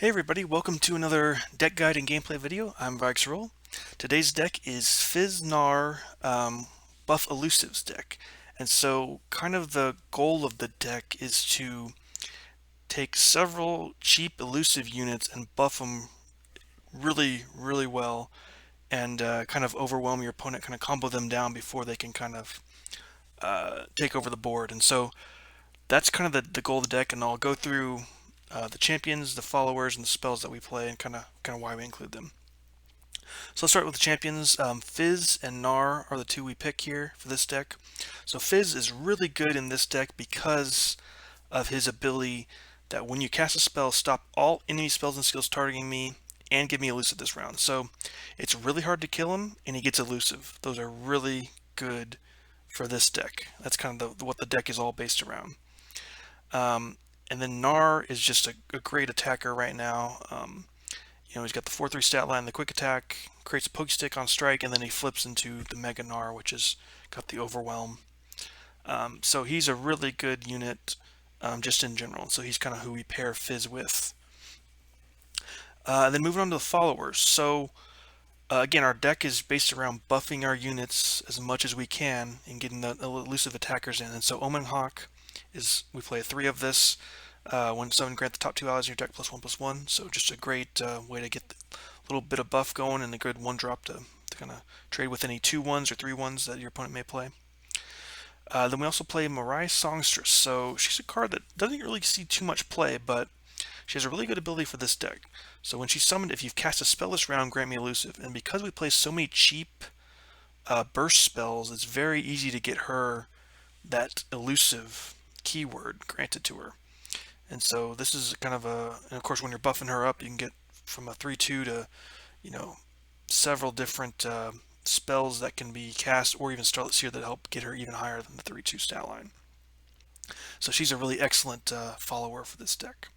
Hey everybody, welcome to another deck guide and gameplay video. I'm Roll. Today's deck is Fizz Gnar Buff Elusives deck. And so kind of the goal of the deck is to take several cheap elusive units and buff them really well and kind of overwhelm your opponent, kind of combo them down before they can kind of take over the board. And so that's kind of the goal of the deck, and I'll go through the champions, the followers, and the spells that we play, and kind of why we include them. So let's start with the champions. Fizz and Gnar are the two we pick here for this deck. So Fizz is really good in this deck because of his ability that when you cast a spell, stop all enemy spells and skills targeting me and give me elusive this round. So it's really hard to kill him, and he gets elusive. Those are really good for this deck. That's kind of what the deck is all based around. And then Gnar is just a great attacker right now. He's got the 4/3 stat line, the quick attack, creates a pokey stick on strike, and then he flips into the Mega Gnar, which has got the overwhelm. So he's a really good unit just in general. So he's kind of who we pair Fizz with. Then moving on to the followers. So again, our deck is based around buffing our units as much as we can and getting the elusive attackers in. And so Omen Hawk we play 3 of this. 1/7 grant the top 2 allies in your deck +1/+1. So just a great way to get a little bit of buff going and a good 1-drop to kind of trade with any 2/1s or 3/1s that your opponent may play. Then we also play Morai Songstress. So she's a card that doesn't really see too much play, but she has a really good ability for this deck. So when she's summoned, if you've cast a spell this round, grant me elusive. And because we play so many cheap burst spells, it's very easy to get her that elusive keyword granted to her. And so this is kind of and of course when you're buffing her up, you can get from a 3/2 to, several different spells that can be cast, or even Starlit Seer that help get her even higher than the 3/2 stat line. So she's a really excellent follower for this deck.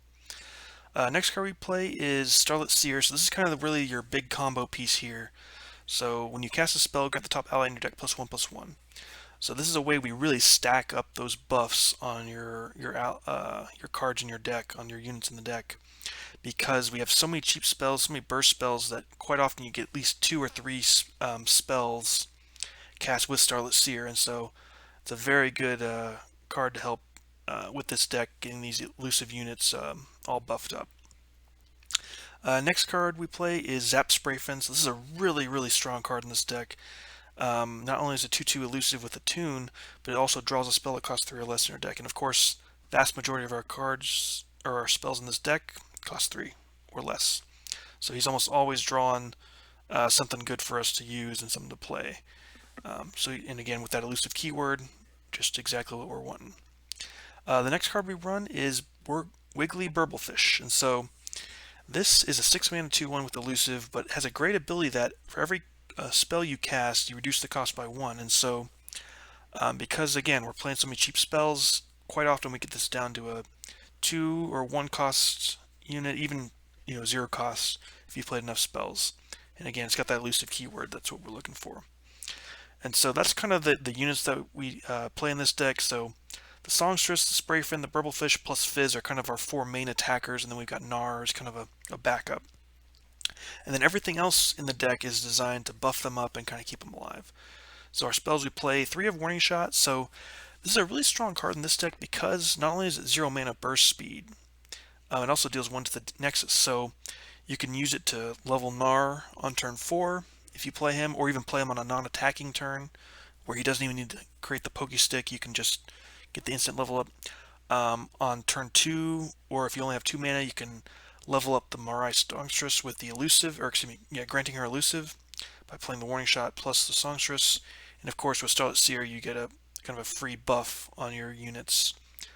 Next card we play is Starlit Seer. So this is kind of really your big combo piece here. So when you cast a spell, grant the top ally in your deck +1/+1. So this is a way we really stack up those buffs on your cards in your deck, on your units in the deck, because we have so many cheap spells, so many burst spells that quite often you get at least 2 or 3 spells cast with Starlit Seer, and so it's a very good card to help with this deck, getting these elusive units all buffed up. Next card we play is Zap Sprayfin. So this is a really strong card in this deck. Not only is it 2/2 elusive with a tune, but it also draws a spell that costs 3 or less in your deck. And of course, vast majority of our cards or our spells in this deck cost 3 or less. So he's almost always drawn something good for us to use and something to play. And again, with that elusive keyword, just exactly what we're wanting. The next card we run is Wiggly Burblefish. And so this is a 6-mana 2/1 with elusive, but has a great ability that for every spell you cast, you reduce the cost by 1. And so because again we're playing so many cheap spells, quite often we get this down to a 2 or 1 cost unit, even 0 cost if you've played enough spells. And again, it's got that elusive keyword. That's what we're looking for. And so that's kind of the units that we play in this deck. So the Songstress, the Sprayfin, the Burblefish, plus Fizz are kind of our 4 main attackers, and then we've got Gnar as kind of a backup. And then everything else in the deck is designed to buff them up and kind of keep them alive. So our spells we play, 3 have Warning Shot. So this is a really strong card in this deck because not only is it 0 mana burst speed, it also deals 1 to the Nexus. So you can use it to level Gnar on turn 4 if you play him, or even play him on a non-attacking turn where he doesn't even need to create the Pokey Stick. You can just get the instant level up. On turn 2, or if you only have 2 mana, you can level up the Morai Songstress with the elusive, or excuse me, granting her elusive by playing the Warning Shot plus the Songstress. And of course, with Starlit Seer, you get a kind of a free buff on your units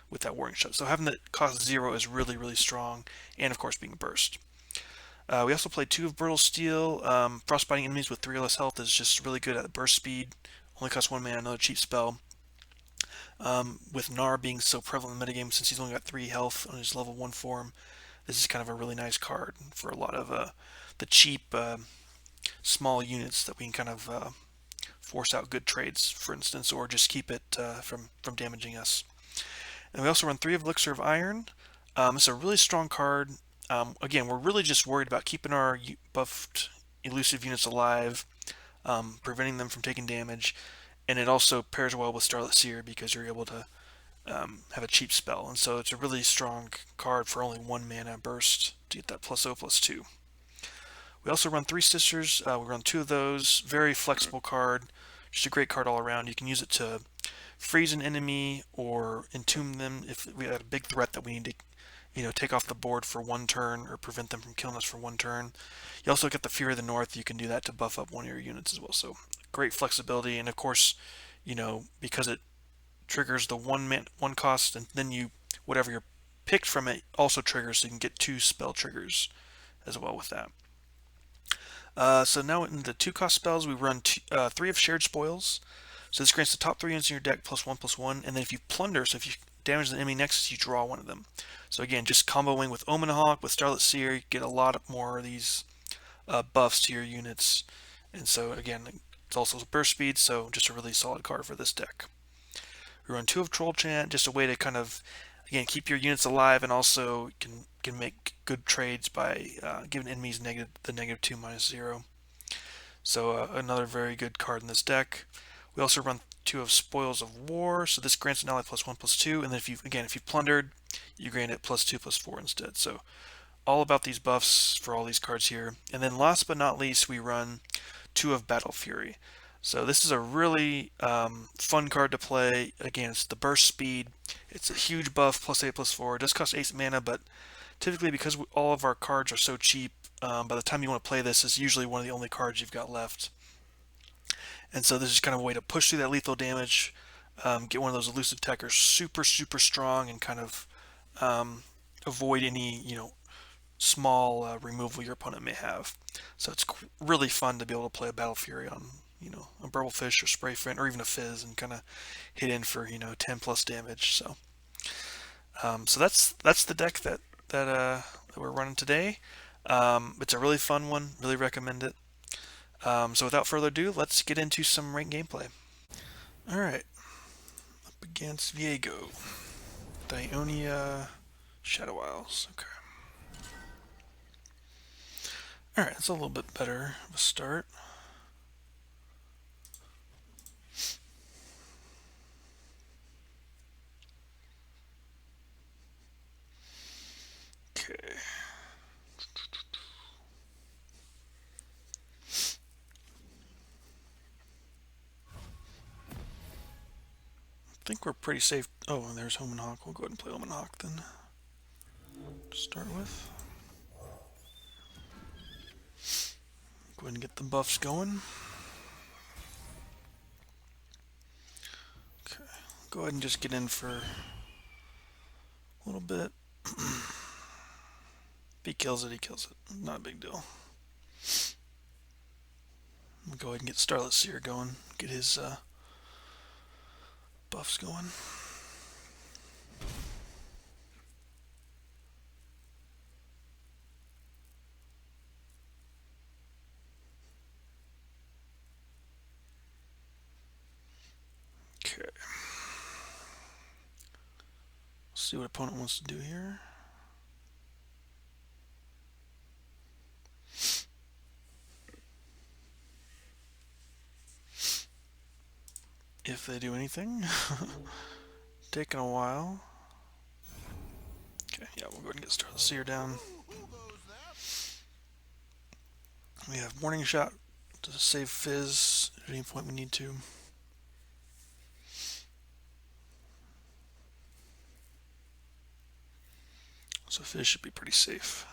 with that Warning Shot. So having that cost 0 is really strong, and of course being a burst. We also play 2 of Brittle Steel. Frostbiting enemies with 3 or less health is just really good at burst speed. Only costs 1 mana, another cheap spell. With Gnar being so prevalent in the metagame, since he's only got 3 health on his level 1 form, this is kind of a really nice card for a lot of the cheap small units that we can kind of force out good trades, for instance, or just keep it from damaging us. And we also run 3 of Elixir of Iron. It's a really strong card. Again, we're really just worried about keeping our buffed elusive units alive, preventing them from taking damage, and it also pairs well with Starlit Seer because you're able to have a cheap spell, and so it's a really strong card for only 1 mana burst to get that +0/+2. We also run Three Sisters. We run 2 of those. Very flexible card. Just a great card all around. You can use it to freeze an enemy or entomb them if we had a big threat that we need to, take off the board for 1 turn or prevent them from killing us for 1 turn. You also get the Fury of the North. You can do that to buff up one of your units as well. So great flexibility, and of course, because it triggers the one cost, and then whatever you're picked from it also triggers, so you can get 2 spell triggers as well with that. So now in the 2-cost spells, we run 3 of Shared Spoils. So this grants the top 3 units in your deck +1/+1, and then if you plunder, so if you damage the enemy next, you draw one of them. So again, just comboing with Omen Hawk, with Starlit Seer, you get a lot more of these buffs to your units. And so again, it's also burst speed, so just a really solid card for this deck. We run 2 of Troll Chant, just a way to kind of, again, keep your units alive, and also can make good trades by giving enemies the -2/-0. So another very good card in this deck. We also run 2 of Spoils of War, so this grants an ally +1/+2, and then if you plundered, you grant it +2/+4 instead. So all about these buffs for all these cards here. And then last but not least, we run 2 of Battle Fury. So this is a really fun card to play. Again, it's the burst speed. It's a huge buff, +8/+4. It does cost 8 mana, but typically because all of our cards are so cheap, by the time you want to play this, is usually one of the only cards you've got left. And so this is kind of a way to push through that lethal damage, get one of those elusive attackers super, super strong, and kind of avoid any, small removal your opponent may have. So it's really fun to be able to play a Battle Fury on, a Burblefish or Sprayfin or even a Fizz, and kind of hit in for 10+ damage. So that's the deck that we're running today. It's a really fun one. Really recommend it. So without further ado, let's get into some ranked gameplay. All right, up against Viego, Dionia, Shadow Isles. Okay. All right, it's a little bit better of a start. Okay. I think we're pretty safe. Oh, and there's Omen Hawk. We'll go ahead and play Omen Hawk then. To start with. Go ahead and get the buffs going. Okay. Go ahead and just get in for a little bit. If he kills it, he kills it. Not a big deal. We'll go ahead and get Starlit Seer going. Get his buffs going. Okay. See what opponent wants to do here. If they do anything. Taking a while. Okay, yeah, we'll go ahead and get Starlit Seer down. We have Morning Shot to save Fizz at any point we need to. So Fizz should be pretty safe.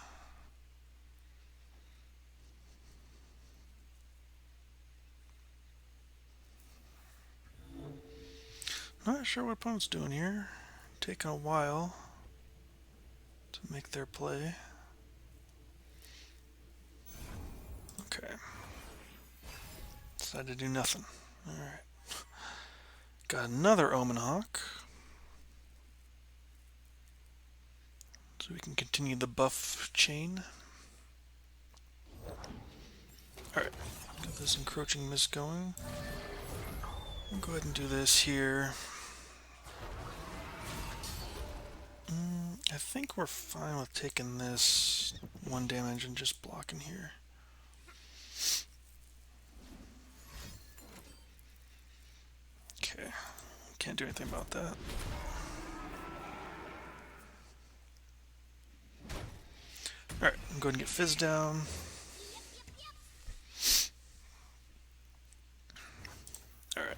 Not sure what opponent's doing here. Taking a while to make their play. Okay. Decided to do nothing. Alright. Got another Omen Hawk. So we can continue the buff chain. Alright. Get this encroaching mist going. We'll go ahead and do this here. I think we're fine with taking this 1 damage and just blocking here. Okay, can't do anything about that. Alright, I'm going to get Fizz down. Alright.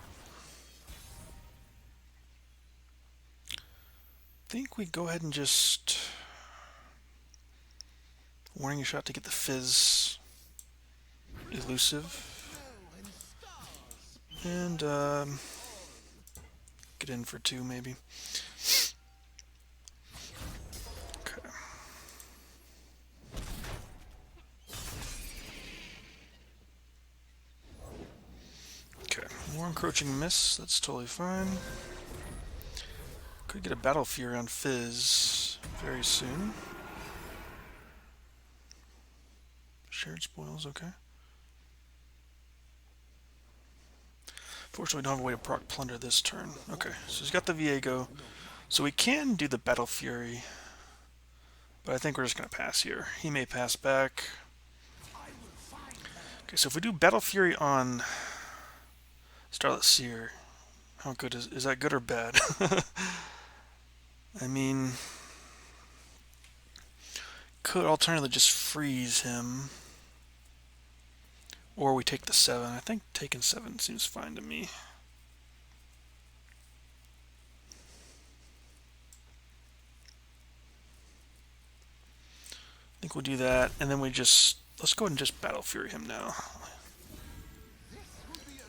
I think we go ahead and just warning shot to get the Fizz Elusive. And get in for 2 maybe. Okay. Okay, more encroaching miss, that's totally fine. Could get a Battle Fury on Fizz very soon. Shared spoils, okay. Fortunately, we don't have a way to proc Plunder this turn. Okay, so he's got the Viego. So we can do the Battle Fury. But I think we're just going to pass here. He may pass back. Okay, so if we do Battle Fury on Starlit Seer, how good is that good or bad? I mean, could alternatively just freeze him. Or we take the 7. I think taking 7 seems fine to me. I think we'll do that, and then we just... Let's go ahead and just Battle Fury him now.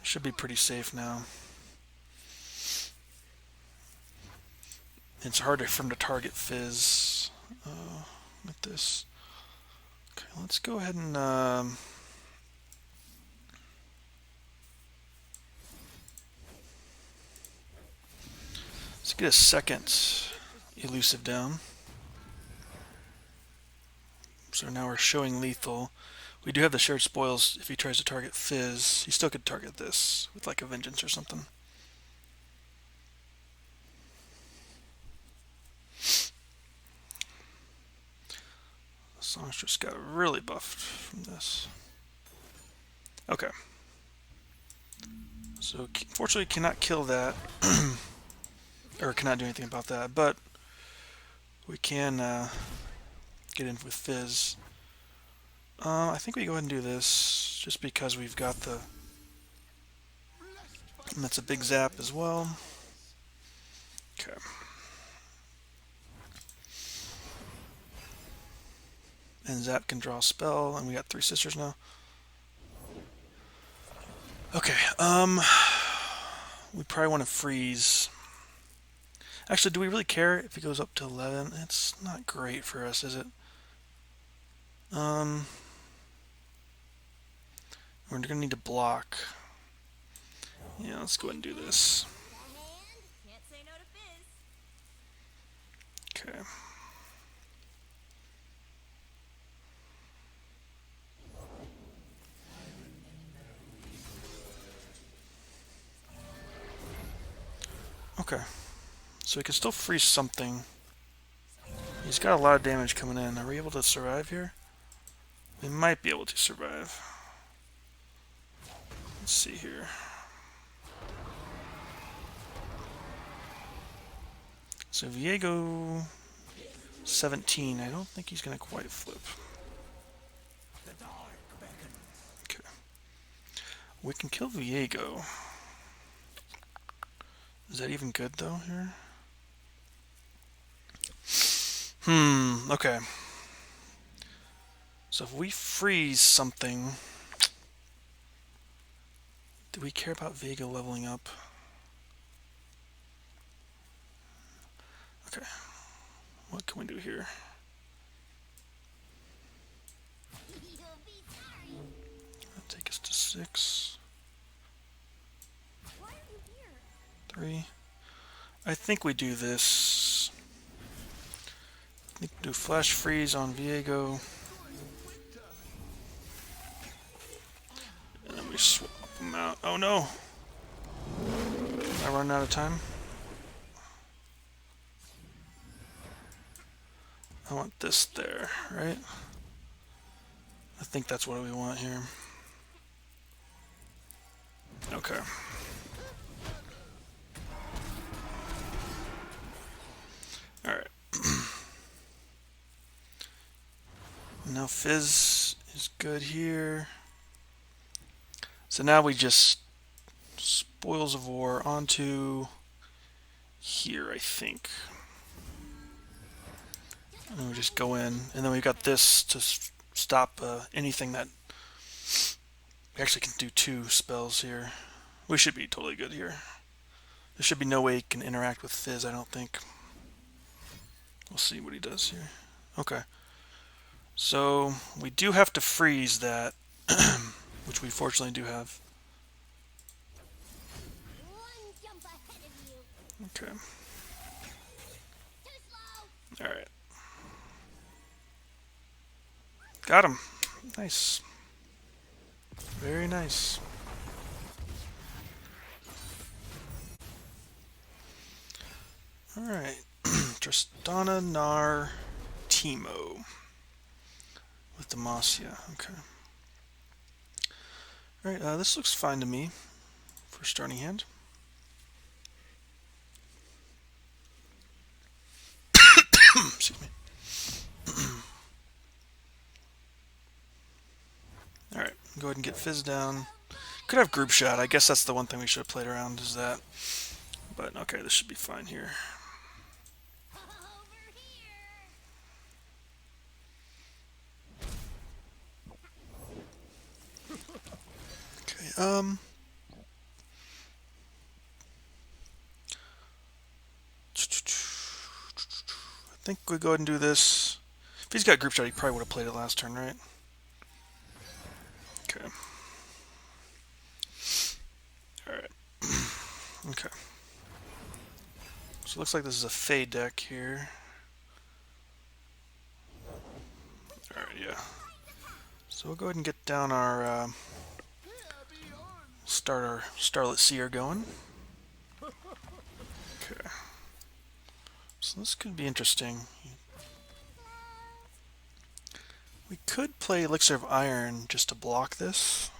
Should be pretty safe now. It's hard for him to target Fizz with this. Okay, let's go ahead and... let's get a second Elusive down. So now we're showing lethal. We do have the shared spoils if he tries to target Fizz. He still could target this with like a Vengeance or something. The songstress got really buffed from this. Okay. So unfortunately cannot kill that. Or cannot do anything about that, but we can get in with Fizz. I think we go ahead and do this just because we've got the... And that's a big zap as well. Okay. And Zap can draw a spell, and we got 3 sisters now. Okay, we probably want to freeze. Actually, do we really care if it goes up to 11? It's not great for us, is it? We're gonna need to block. Yeah, let's go ahead and do this. Okay. Okay. So he can still freeze something. He's got a lot of damage coming in. Are we able to survive here? We might be able to survive. Let's see here. So Viego 17. I don't think he's going to quite flip. Okay. We can kill Viego. Is that even good though here? Okay. So if we freeze something, do we care about Vega leveling up? Okay. What can we do here? That'll take us to 6. 3. I think we do this. I think we do Flash Freeze on Viego. And then we swap them out. Oh no! Am I running out of time? I want this there, right? I think that's what we want here. Okay. Alright. Now Fizz is good here. So now we just Spoils of War onto here, I think. And we just go in, and then we've got this to stop anything that... We actually can do 2 spells here. We should be totally good here. There should be no way he can interact with Fizz, I don't think. We'll see what he does here. Okay. So, we do have to freeze that, which we fortunately do have. Okay. Alright. Got him. Nice. Very nice. Alright. Tristana, Gnar, Teemo. With Demacia. Okay. Alright, this looks fine to me for starting hand. Excuse me. Alright, go ahead and get Fizz down. Could have group shot. I guess that's the one thing we should have played around, is that. But okay, this should be fine here. Okay, I think we go ahead and do this. If he's got group shot, he probably would have played it last turn, right? Okay. Alright. Okay. So it looks like this is a fade deck here. Alright, yeah. So we'll go ahead and get down our start our Starlit Seer going. Okay. So this could be interesting. We could play Elixir of Iron just to block this.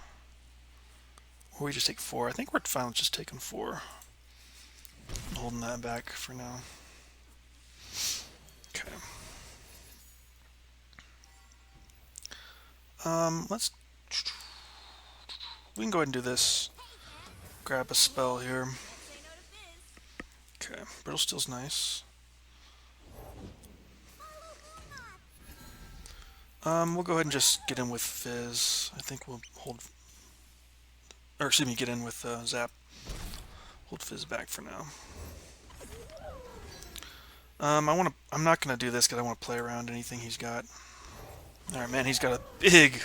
Or we just take 4. I think we're fine with just taking 4. I'm holding that back for now. Okay. Let's... We can go ahead and do this. Grab a spell here. Okay, Brittle Steel's nice. We'll go ahead and just get in with Fizz. I think we'll hold... Or, excuse me, get in with Zap. Hold Fizz back for now. I'm not gonna do this because I want to play around anything he's got. Alright, man, he's got a big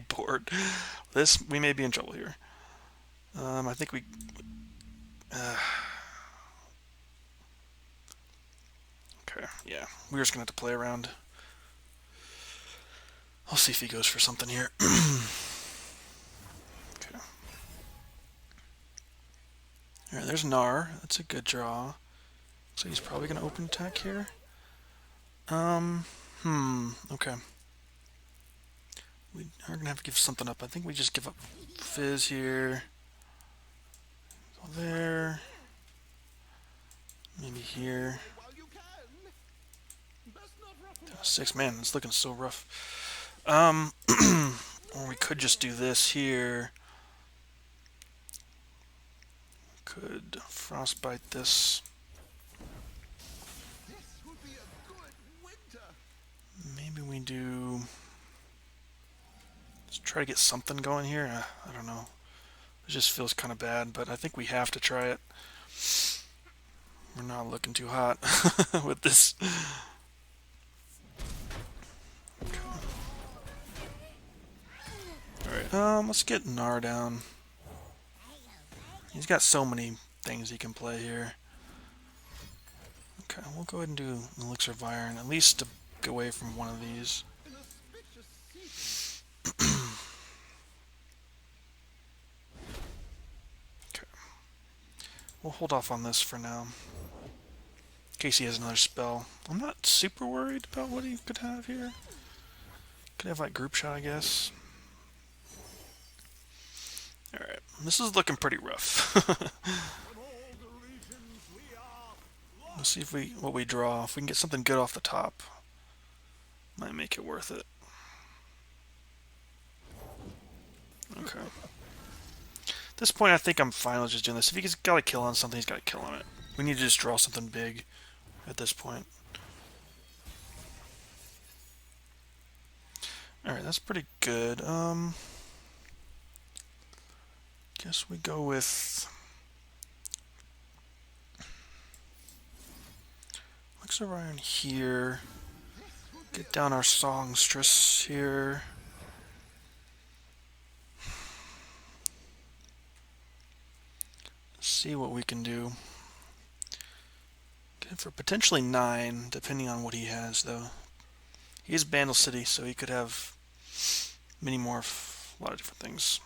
board. We may be in trouble here. I think we... okay, yeah. We're just gonna have to play around. I'll see if he goes for something here. Okay. Alright, there's Gnar. That's a good draw. So he's probably gonna open attack here. Okay. We are gonna have to give something up. I think we just give up Fizz here. Go there. Maybe here. 6, man, it's looking so rough. Or we could just do this here. Could frostbite this. Maybe we do... Let's try to get something going here. I don't know. It just feels kind of bad, but I think we have to try it. We're not looking too hot with this. Okay. Alright, let's get Gnar down. He's got so many things he can play here. Okay, we'll go ahead and do Elixir of Iron, at least to get away from one of these. Okay. We'll hold off on this for now. case he has another spell. I'm not super worried about what he could have here. Could have like group shot, I guess. Alright, this is looking pretty rough. Let's see if what we draw. If we can get something good off the top, might make it worth it. Okay. At this point, I think I'm fine with just doing this. If he's got a kill on something, he's got a kill on it. We need to just draw something big at this point. Alright, that's pretty good. Guess we go with Elixir of Iron here. Get down our songstress here. See what we can do. Good for potentially 9, depending on what he has, though. He is Bandle City, so he could have many more, a lot of different things.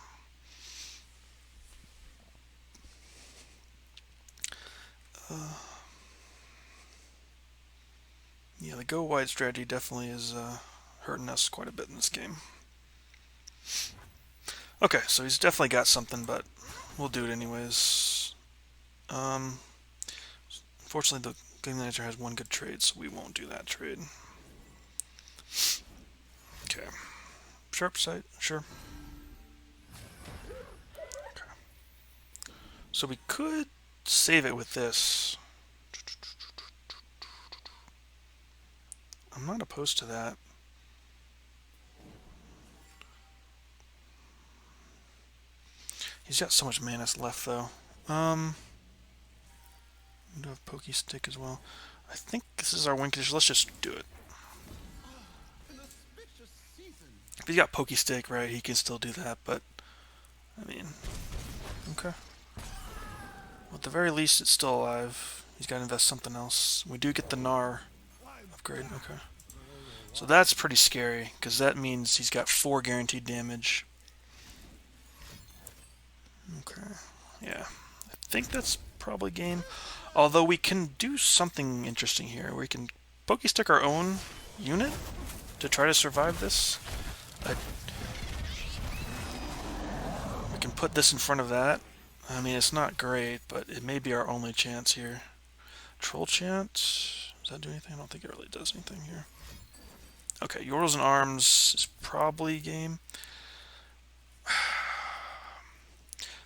Yeah, the go wide strategy definitely is hurting us quite a bit in this game. Okay, so he's definitely got something, but we'll do it anyways. Unfortunately, the game manager has one good trade, so we won't do that trade. Okay. Sharp sight, sure. Okay. So we could save it with this. I'm not opposed to that. He's got so much mana left, though. We do have Pokey Stick as well. I think this is our win condition. Let's just do it. If he's got Pokey Stick, right, he can still do that, but, I mean, okay. Well, at the very least, it's still alive. He's got to invest something else. We do get the Gnar upgrade, okay. So that's pretty scary, because that means he's got 4 guaranteed damage. Okay, yeah. I think that's probably game. Although we can do something interesting here. We can Pokey Stick our own unit to try to survive this. We can put this in front of that. I mean, it's not great, but it may be our only chance here. Troll Chant. Does that do anything? I don't think it really does anything here. Okay, Yordles and Arms is probably game.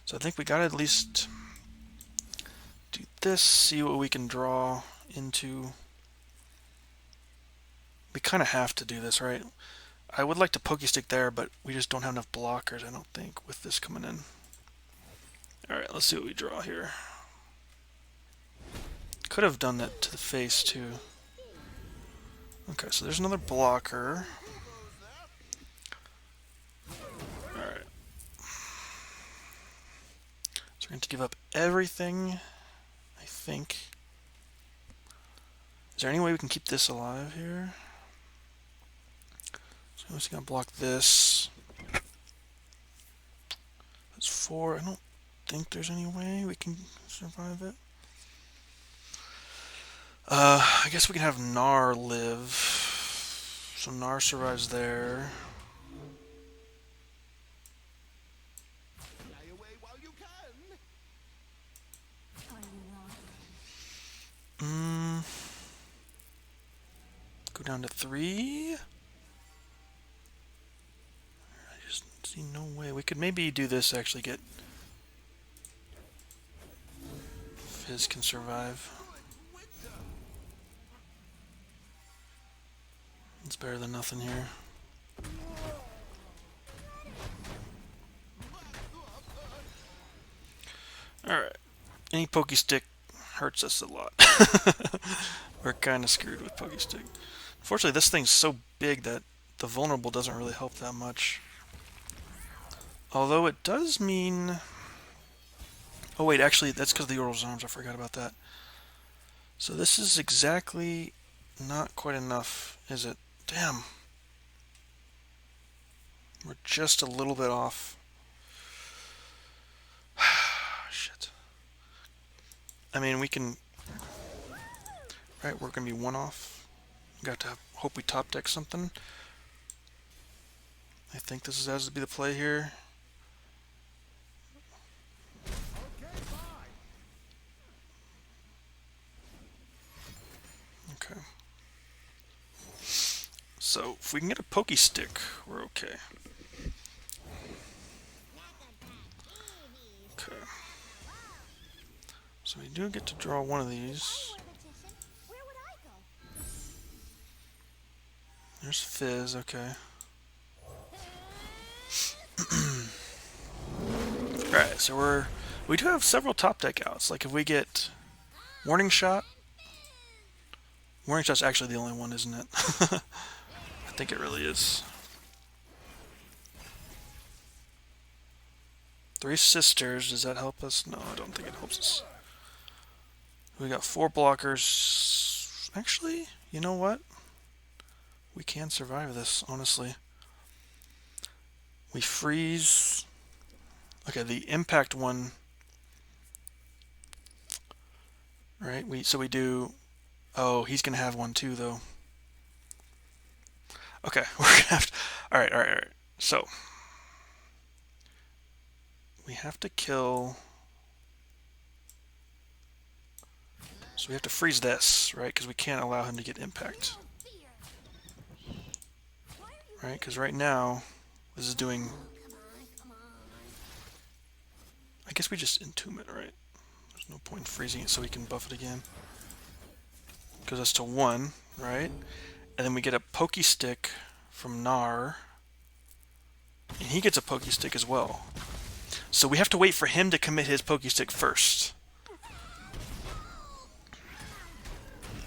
So I think we gotta at least do this, see what we can draw into. We kind of have to do this, right? I would like to Pokey Stick there, but we just don't have enough blockers, I don't think, with this coming in. Alright, let's see what we draw here. Could have done that to the face, too. Okay, so there's another blocker. Alright. So we're going to give up everything, I think. Is there any way we can keep this alive here? So I'm just going to block this. That's 4. I don't think there's any way we can survive it. I guess we can have Gnar live. So Gnar survives there. Go down to 3. I just see no way. We could maybe do this, actually get Fizz can survive. It's better than nothing here. Alright. Any Pokey Stick hurts us a lot. We're kind of screwed with Pokey Stick. Unfortunately, this thing's so big that the vulnerable doesn't really help that much. Although it does mean... Oh wait, actually, that's because of the Yordle's Arms. I forgot about that. So this is exactly not quite enough, is it? Damn. We're just a little bit off. Shit. I mean, we can... Alright, we're gonna be one off. Got to hope we top deck something. I think this has to be the play here. Okay. So, if we can get a pokey stick, we're okay. Okay. So we do get to draw one of these. There's Fizz, okay. Alright, so we do have several top deck outs. Like if we get Warning Shot. Warning Shot's actually the only one, isn't it? I think it really is. Three Sisters, does that help us? No, I don't think it helps us. We got 4 blockers. Actually, you know what? We can survive this, honestly. We freeze. Okay, the impact one. Right, so we do. Oh, he's gonna have one too, though. Okay, we're gonna have to. Alright. So we have to kill. So we have to freeze this, right? Because we can't allow him to get impact. Right? Because right now, this is doing. I guess we just entomb it, right? There's no point in freezing it so we can buff it again. Goes us to 1, right? And then we get a pokey stick from Gnar. And he gets a pokey stick as well. So we have to wait for him to commit his pokey stick first.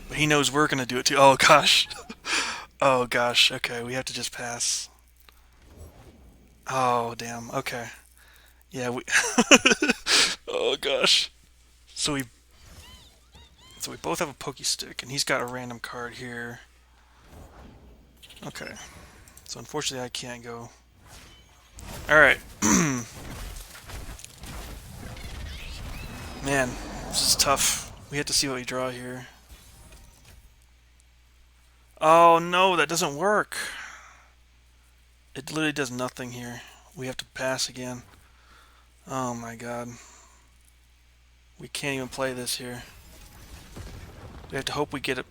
But he knows we're going to do it too. Oh, gosh. Oh, gosh. Okay, we have to just pass. Oh, damn. Okay. Yeah, we... Oh, gosh. So we both have a pokey stick, and he's got a random card here. Okay. So unfortunately I can't go. Alright. Man, this is tough. We have to see what we draw here. Oh no, that doesn't work. It literally does nothing here. We have to pass again. Oh my god. We can't even play this here. We have to hope we get a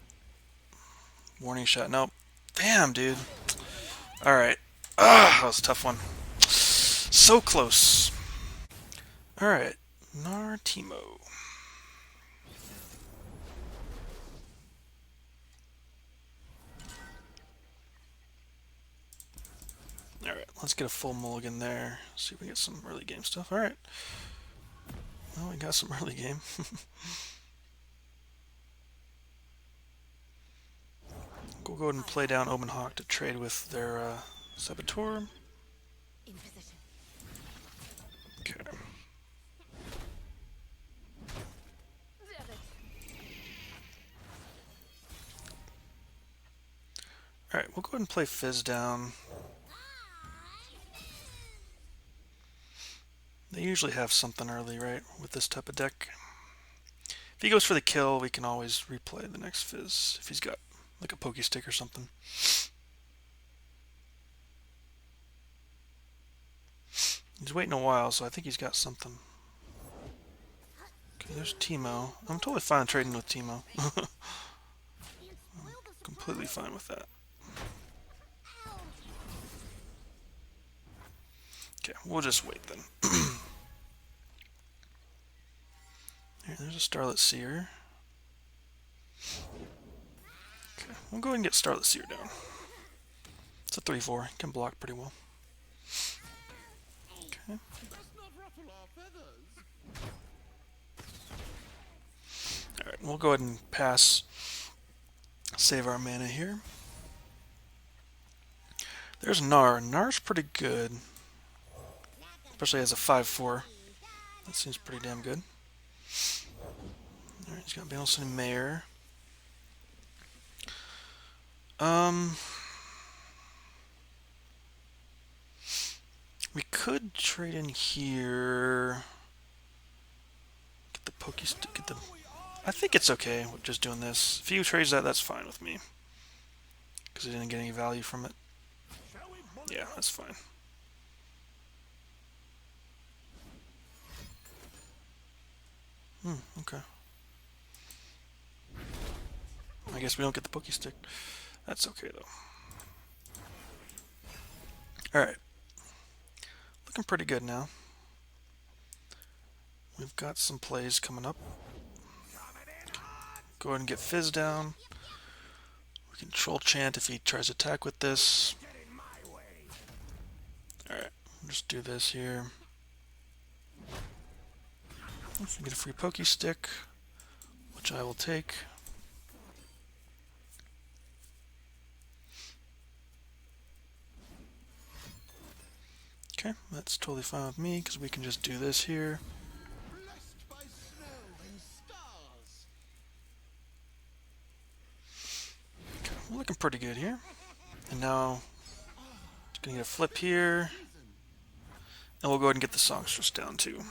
warning shot. Nope. Damn, dude. Alright. That was a tough one. So close. Alright. Nartimo. Alright, let's get a full mulligan there. See if we get some early game stuff. Alright. Well, we got some early game. We'll go ahead and play down Omen Hawk to trade with their Saboteur. Okay. Alright, we'll go ahead and play Fizz down. They usually have something early, right, with this type of deck. If he goes for the kill, we can always replay the next Fizz if he's got like a pokey stick or something. He's waiting a while, so I think he's got something. Okay, there's Teemo. I'm totally fine trading with Teemo. I'm completely fine with that. Okay, we'll just wait then. Here, there's a Starlit Seer. Okay, we'll go ahead and get Starlit Seer down. It's a 3/4. Can block pretty well. Okay. Alright, we'll go ahead and pass. Save our mana here. There's Gnar. Gnar's pretty good. Especially as a 5/4. That seems pretty damn good. Alright, he's got Banelson and Mayor. We could trade in here. Get the pokey stick. I think it's okay with just doing this. If he trades that, that's fine with me. Because he didn't get any value from it. Yeah, that's fine. Okay. I guess we don't get the Pokey Stick. That's okay, though. Alright. Looking pretty good now. We've got some plays coming up. Go ahead and get Fizz down. We can Troll Chant if he tries to attack with this. Alright, just do this here. If we get a free Pokey Stick, which I will take. Okay, that's totally fine with me because we can just do this here. Okay, we're looking pretty good here. And now, just gonna get a flip here. And we'll go ahead and get the Songstress down too.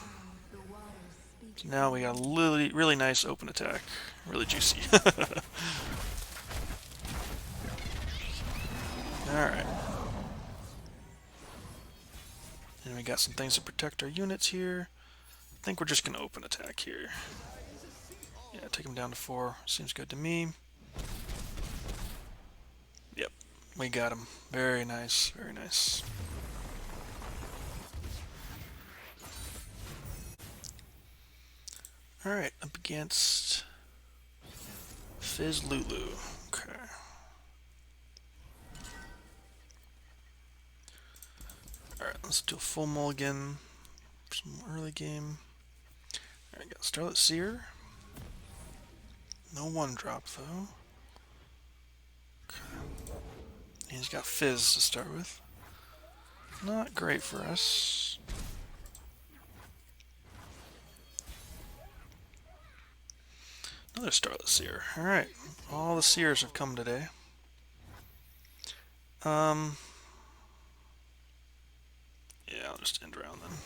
So now we got a really nice open attack. Really juicy. Alright. And we got some things to protect our units here. I think we're just going to open attack here. Yeah, take him down to 4. Seems good to me. Yep, we got him. Very nice, very nice. Alright, up against Fizz Lulu. Okay. Alright, let's do a full mulligan for some early game. Alright, got Starlit Seer. No 1-drop though. Okay. And he's got Fizz to start with. Not great for us. Another Starlit Seer. Alright, all the Seers have come today. Yeah, I'll just end round then.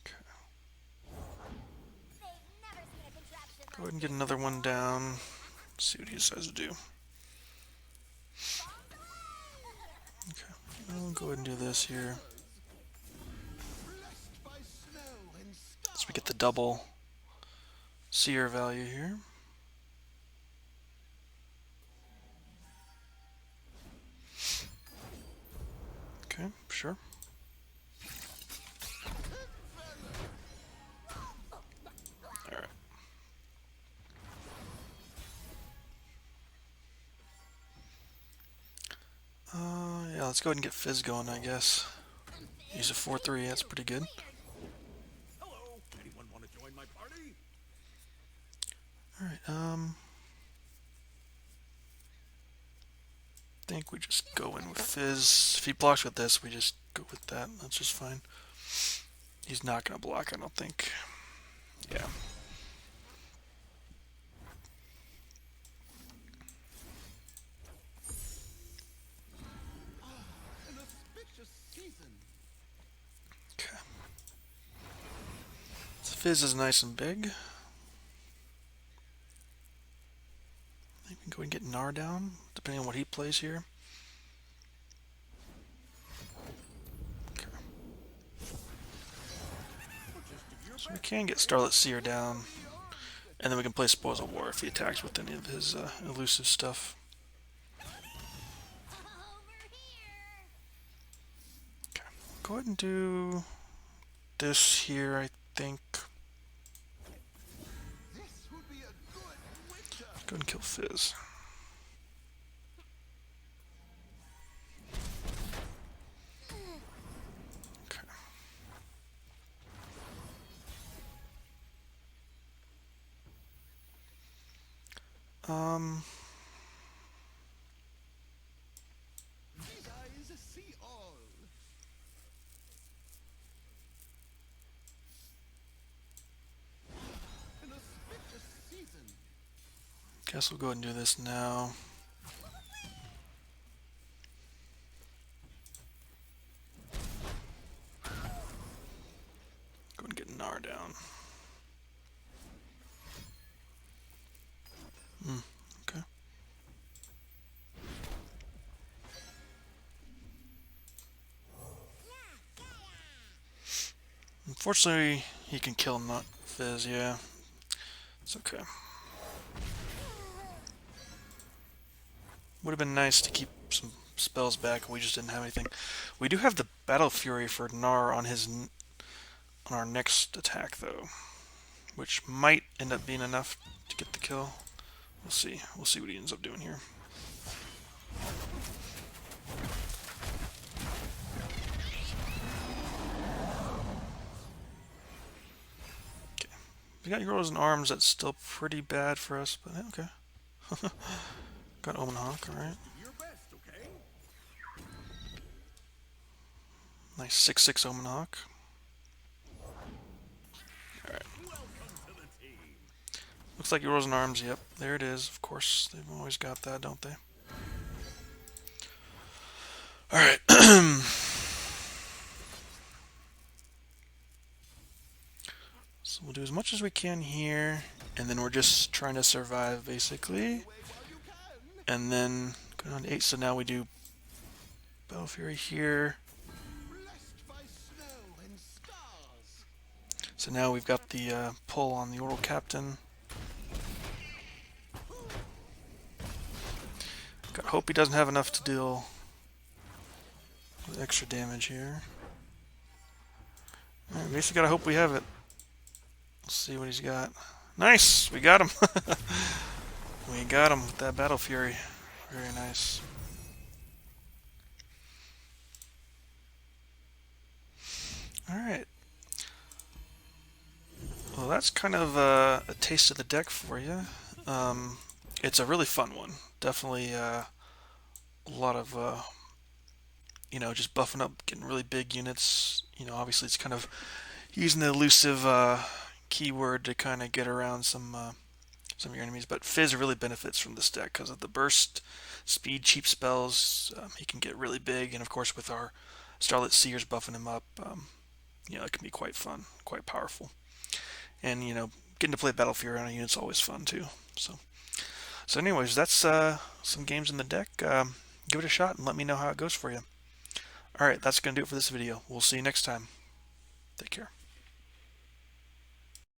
Okay. Go ahead and get another one down. See what he decides to do. Okay, I'll go ahead and do this here. So we get the double Seer value here. Okay, sure. Alright. Yeah, let's go ahead and get Fizz going, I guess. Use a 4-3, that's pretty good. Alright, I think we just go in with Fizz. If he blocks with this, we just go with that. That's just fine. He's not going to block, I don't think. Yeah. Okay. So Fizz is nice and big. I think we can go and get Gnar down, depending on what he plays here. Okay. So we can get Starlit Seer down, and then we can play Spoils of War if he attacks with any of his elusive stuff. Okay. Go ahead and do this here, I think. Go ahead and kill Fizz. Okay. Guess we'll go ahead and do this now. Go and get Gnar down. Fortunately, he can kill not Fizz, yeah. It's okay. Would have been nice to keep some spells back, we just didn't have anything. We do have the Battle Fury for Gnar on our next attack, though, which might end up being enough to get the kill. We'll see. We'll see what he ends up doing here. Okay. We got Heroes and Arms, that's still pretty bad for us, but okay. Got Omen Hawk, alright. Nice 6/6 Omen Hawk. Alright. Looks like Heroes and Arms, yep. There it is, of course. They've always got that, don't they? Alright. So we'll do as much as we can here, and then we're just trying to survive, basically. And then going on to 8, so now we do Battle Fury here. So now we've got the pull on the Orbital Captain. Gotta hope he doesn't have enough to deal with extra damage here. Alright, basically gotta hope we have it. Let's see what he's got. Nice! We got him! We got him with that Battle Fury. Very nice. Alright. Well, that's kind of a taste of the deck for you. It's a really fun one. Definitely a lot of, just buffing up, getting really big units. Obviously it's kind of using the elusive keyword to kind of get around some of your enemies. But Fizz really benefits from this deck because of the burst, speed, cheap spells. He can get really big, and of course with our Starlit Seers buffing him up, it can be quite fun, quite powerful. And getting to play Battle Fury on a unit's always fun too. So anyways, that's some games in the deck. Give it a shot and let me know how it goes for you. Alright, that's going to do it for this video. We'll see you next time. Take care.